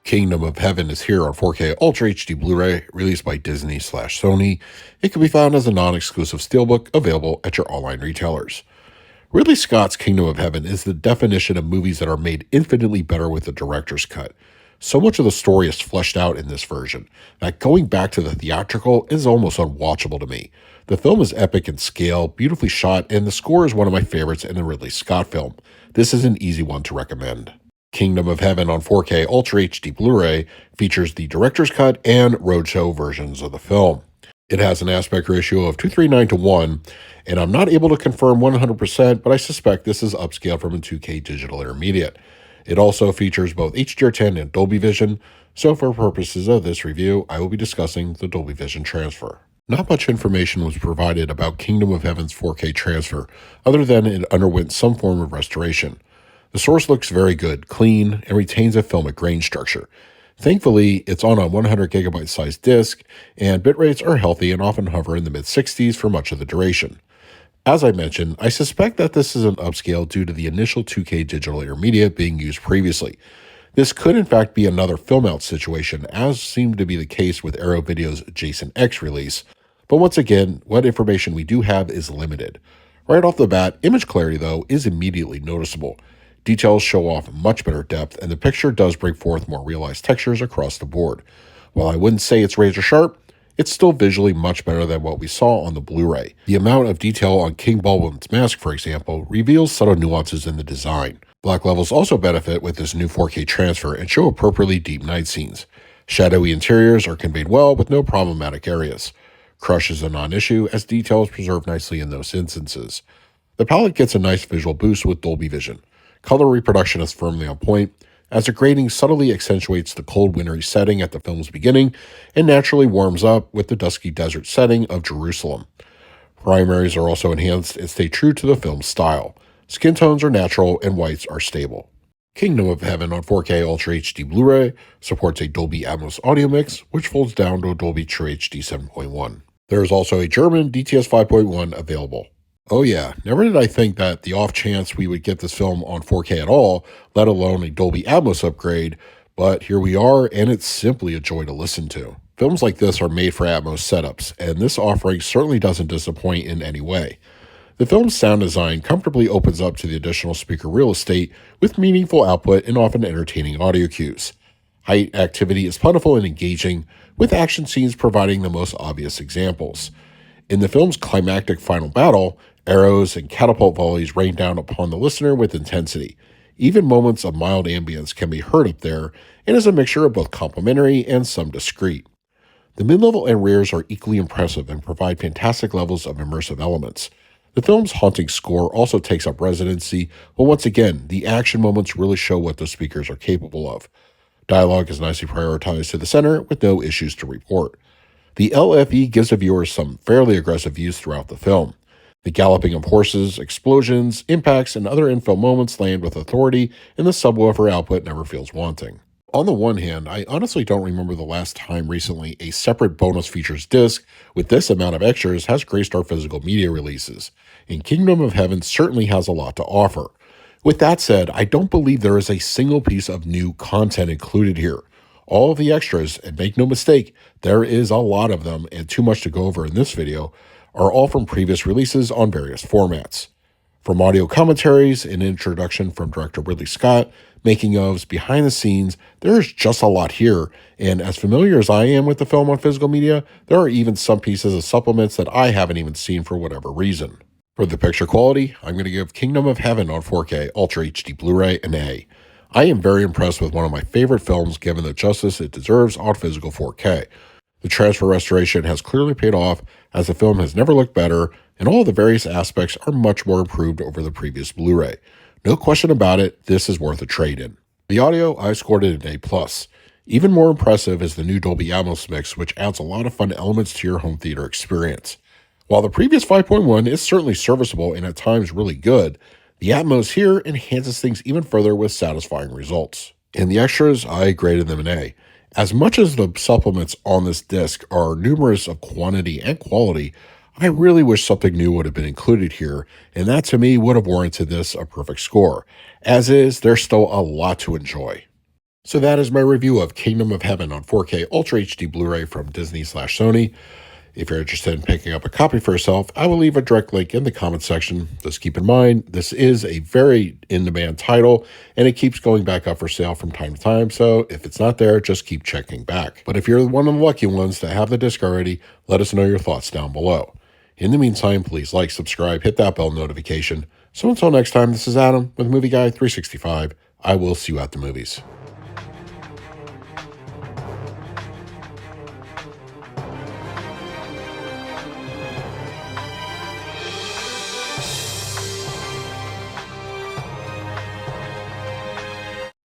Kingdom of Heaven is here on 4K Ultra HD Blu-ray, released by Disney/Sony. It can be found as a non-exclusive steelbook available at your online retailers. Ridley Scott's Kingdom of Heaven is the definition of movies that are made infinitely better with the director's cut. So much of the story is fleshed out in this version that going back to the theatrical is almost unwatchable to me. The film is epic in scale, beautifully shot, and the score is one of my favorites in the Ridley Scott film. This is an easy one to recommend. Kingdom of Heaven on 4K Ultra HD Blu-ray features the director's cut and roadshow versions of the film. It has an aspect ratio of 239:1, and I'm not able to confirm 100%, but I suspect this is upscaled from a 2K digital intermediate. It also features both HDR10 and Dolby Vision, so for purposes of this review, I will be discussing the Dolby Vision transfer. Not much information was provided about Kingdom of Heaven's 4K transfer, other than it underwent some form of restoration. The source looks very good, clean, and retains a filmic grain structure. Thankfully, it's on a 100GB size disc, and bitrates are healthy and often hover in the mid-60s for much of the duration. As I mentioned, I suspect that this is an upscale due to the initial 2K digital intermediate being used previously. This could in fact be another film out situation, as seemed to be the case with Arrow Video's Jason X release, but once again, what information we do have is limited. Right off the bat, image clarity though is immediately noticeable. Details show off much better depth, and the picture does bring forth more realized textures across the board. While I wouldn't say it's razor sharp, it's still visually much better than what we saw on the Blu-ray. The amount of detail on King Baldwin's mask, for example, reveals subtle nuances in the design. Black levels also benefit with this new 4K transfer and show appropriately deep night scenes. Shadowy interiors are conveyed well with no problematic areas. Crush is a non-issue, as detail is preserved nicely in those instances. The palette gets a nice visual boost with Dolby Vision. Color reproduction is firmly on point, as the grading subtly accentuates the cold wintry setting at the film's beginning and naturally warms up with the dusky desert setting of Jerusalem. Primaries are also enhanced and stay true to the film's style. Skin tones are natural and whites are stable. Kingdom of Heaven on 4K Ultra HD Blu-ray supports a Dolby Atmos audio mix, which folds down to a Dolby True HD 7.1. There is also a German DTS 5.1 available. Oh yeah, never did I think that the off chance we would get this film on 4K at all, let alone a Dolby Atmos upgrade, but here we are, and it's simply a joy to listen to. Films like this are made for Atmos setups, and this offering certainly doesn't disappoint in any way. The film's sound design comfortably opens up to the additional speaker real estate with meaningful output and often entertaining audio cues. Height activity is plentiful and engaging, with action scenes providing the most obvious examples. In the film's climactic final battle, arrows and catapult volleys rain down upon the listener with intensity. Even moments of mild ambience can be heard up there, and is a mixture of both complimentary and some discreet. The mid-level and rears are equally impressive and provide fantastic levels of immersive elements. The film's haunting score also takes up residency, but once again, the action moments really show what those speakers are capable of. Dialogue is nicely prioritized to the center with no issues to report. The LFE gives the viewers some fairly aggressive views throughout the film. The galloping of horses, explosions, impacts, and other infill moments land with authority, and the subwoofer output never feels wanting. On the one hand, I honestly don't remember the last time recently a separate bonus features disc with this amount of extras has graced our physical media releases, and Kingdom of Heaven certainly has a lot to offer. With that said, I don't believe there is a single piece of new content included here. All of the extras, and make no mistake, there is a lot of them and too much to go over in this video, are all from previous releases on various formats. From audio commentaries, an introduction from director Ridley Scott, making ofs, behind the scenes, there is just a lot here, and as familiar as I am with the film on physical media, there are even some pieces of supplements that I haven't even seen for whatever reason. For the picture quality, I'm going to give Kingdom of Heaven on 4K Ultra HD Blu-ray an A. I am very impressed with one of my favorite films given the justice it deserves on physical 4K. The transfer restoration has clearly paid off, as the film has never looked better, and all the various aspects are much more improved over the previous Blu-ray. No question about it, this is worth a trade-in. The audio, I scored it an A+. Even more impressive is the new Dolby Atmos mix, which adds a lot of fun elements to your home theater experience. While the previous 5.1 is certainly serviceable and at times really good, the Atmos here enhances things even further with satisfying results. In the extras, I graded them an A. As much as the supplements on this disc are numerous of quantity and quality, I really wish something new would have been included here, and that to me would have warranted this a perfect score. As is, there's still a lot to enjoy. So that is my review of Kingdom of Heaven on 4K Ultra HD Blu-ray from Disney/Sony. If you're interested in picking up a copy for yourself, I will leave a direct link in the comment section. Just keep in mind, this is a very in-demand title, and it keeps going back up for sale from time to time, so if it's not there, just keep checking back. But if you're one of the lucky ones that have the disc already, let us know your thoughts down below. In the meantime, please like, subscribe, hit that bell notification. So until next time, this is Adam with Movie Guy 365. I will see you at the movies.